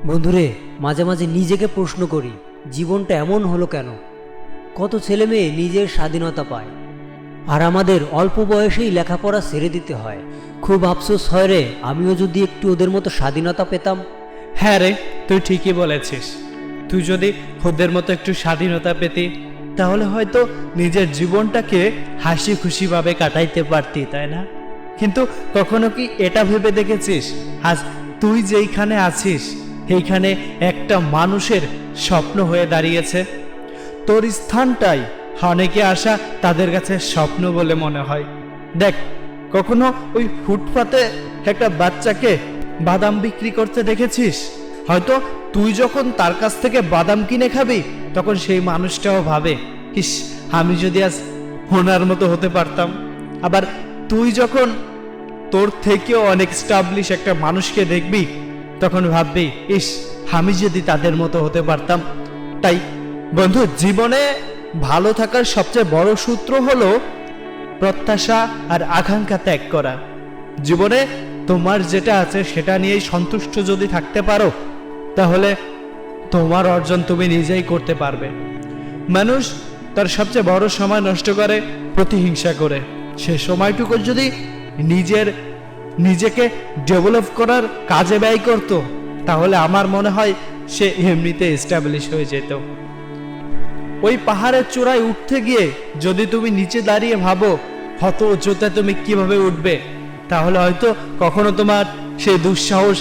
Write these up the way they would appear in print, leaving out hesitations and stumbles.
বন্ধুরে, মাঝে মাঝে নিজেকে প্রশ্ন করি, জীবনটা এমন হলো কেন? কত ছেলে মেয়ে নিজের স্বাধীনতা পায়, আর আমাদের অল্প বয়সেই লেখাপড়া ছেড়ে দিতে হয়। খুব আফসোস হয় রে, আমিও যদি একটু ওদের মতো স্বাধীনতা পেতাম। হ্যাঁ রে, তুই ঠিকই বলেছিস। তুই যদি ওদের মতো একটু স্বাধীনতা পেতি, তাহলে হয়তো নিজের জীবনটাকে হাসি খুশিভাবে কাটাইতে পারতি, তাই না? কিন্তু কখনো কি এটা ভেবে দেখেছিস, আজ তুই যেইখানে আছিস এইখানে একটা মানুষের স্বপ্ন হয়ে দাঁড়িয়েছে? তোর স্থানটাই অনেকে আসা তাদের কাছে স্বপ্ন বলে মনে হয়। দেখ, কখনো ওই ফুটপাতে একটা বাচ্চাকে বাদাম বিক্রি করতে দেখেছিস? হয়তো তুই যখন তার কাছ থেকে বাদাম কিনে খাবি, তখন সেই মানুষটাও ভাবে, ইস, আমি যদি আজ ওনার মতো হতে পারতাম। আবার তুই যখন তোর থেকেও অনেক স্টাবলিশ একটা মানুষকে দেখবি, তখন ভাববি, ইস, আমি যদি তাদের মতো হতে পারতাম। তাই বন্ধু, জীবনে ভালো থাকার সবচেয়ে বড় সূত্র হলো প্রত্যাশা আর আকাঙ্ক্ষা ত্যাগ করা। জীবনে তোমার যেটা আছে সেটা নিয়েই সন্তুষ্ট যদি থাকতে পারো, তাহলে তোমার অর্জন তুমি নিজেই করতে পারবে। মানুষ তার সবচেয়ে বড় সময় নষ্ট করে প্রতিহিংসা করে। সে সময়টুকু যদি নিজেকে ডেভেলপ করার কাজে ব্যয় করত, তাহলে আমার মনে হয় সে এমনিতে এস্টাবলিশ হয়ে যেত। ওই পাহাড়ের চূড়ায় উঠতে গিয়ে যদি তুমি নিচে দাঁড়িয়ে ভাবো হত উচ্চতায় তুমি কিভাবে উঠবে, তাহলে হয়তো কখনো তোমার সেই দুঃসাহস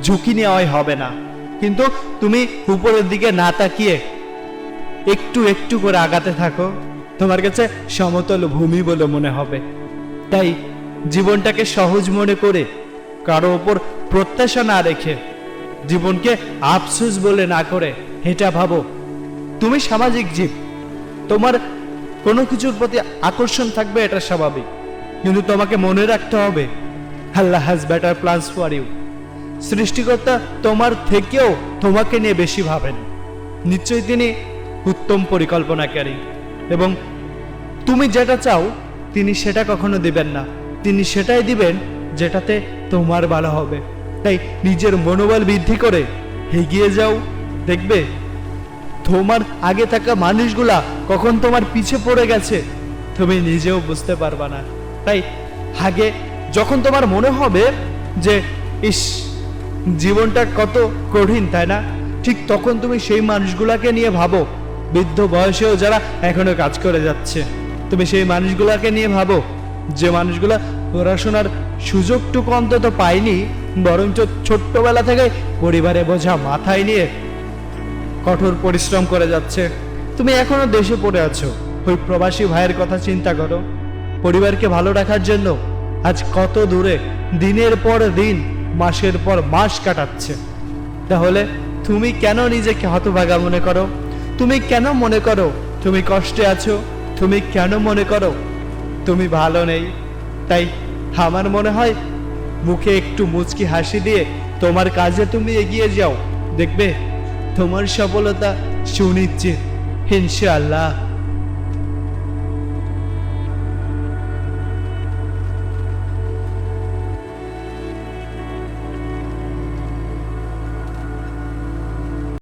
ঝুঁকি নেওয়াই হবে না। কিন্তু তুমি উপরের দিকে না তাকিয়ে একটু একটু করে আগাতে থাকো, তোমার কাছে সমতল ভূমি বলে মনে হবে। তাই জীবনটাকে সহজ মনে করে, কারো ওপর প্রত্যাশা না রেখে, জীবনকে আফসোস বলে না করে এটা ভাবো, তুমি সামাজিক জীব, তোমার কোনো কিছুর প্রতি আকর্ষণ থাকবে, এটা স্বাভাবিক। কিন্তু তোমাকে মনে রাখতে হবে, Allah has better plans for you. সৃষ্টিকর্তা তোমার থেকেও তোমাকে নিয়ে বেশি ভাবেন। নিশ্চয়ই তিনি উত্তম পরিকল্পনাকারী, এবং তুমি যেটা চাও তিনি সেটা কখনো দিবেন না। তিনি সেটাই দিবেন যেটাতে তোমার ভালো হবে। তাই নিজের মনোবল বৃদ্ধি করে এগিয়ে যাও, দেখবে তোমার আগে থাকা মানুষগুলা কখন তোমার পিছে পড়ে গেছে তুমি নিজেও বুঝতে পারবা না। তাই আগে যখন তোমার মনে হবে যে ইস, জীবনটা কত কঠিন, তাই না, ঠিক তখন তুমি সেই মানুষগুলাকে নিয়ে ভাবো, বৃদ্ধ বয়সেও যারা এখনো কাজ করে যাচ্ছে। তুমি সেই মানুষগুলাকে নিয়ে ভাবো যে মানুষগুলা পড়াশোনার সুযোগটুকু অন্তত পায়নি, বরঞ্চ ছোট্টবেলা থেকে পরিবারে বোঝা মাথায় নিয়ে কঠোর পরিশ্রম করে যাচ্ছে। তুমি এখনো দেশে পড়ে আছো, ওই প্রবাসী ভাইয়ের কথা চিন্তা করো। পরিবারকে ভালো রাখার জন্য আজ কত দূরে দিনের পর দিন, মাসের পর মাস কাটাচ্ছে। তাহলে তুমি কেন নিজেকে হতভাগা মনে করো? তুমি কেন মনে করো তুমি কষ্টে আছো? তুমি কেন মনে করো তুমি ভালো নেই? তাই আমার মনে হয় মুখে একটু মুচকি হাসি দিয়ে তোমার কাজে তুমি এগিয়ে যাও, দেখবে তোমার সফলতা সুনিশ্চিত, ইনশাআল্লাহ।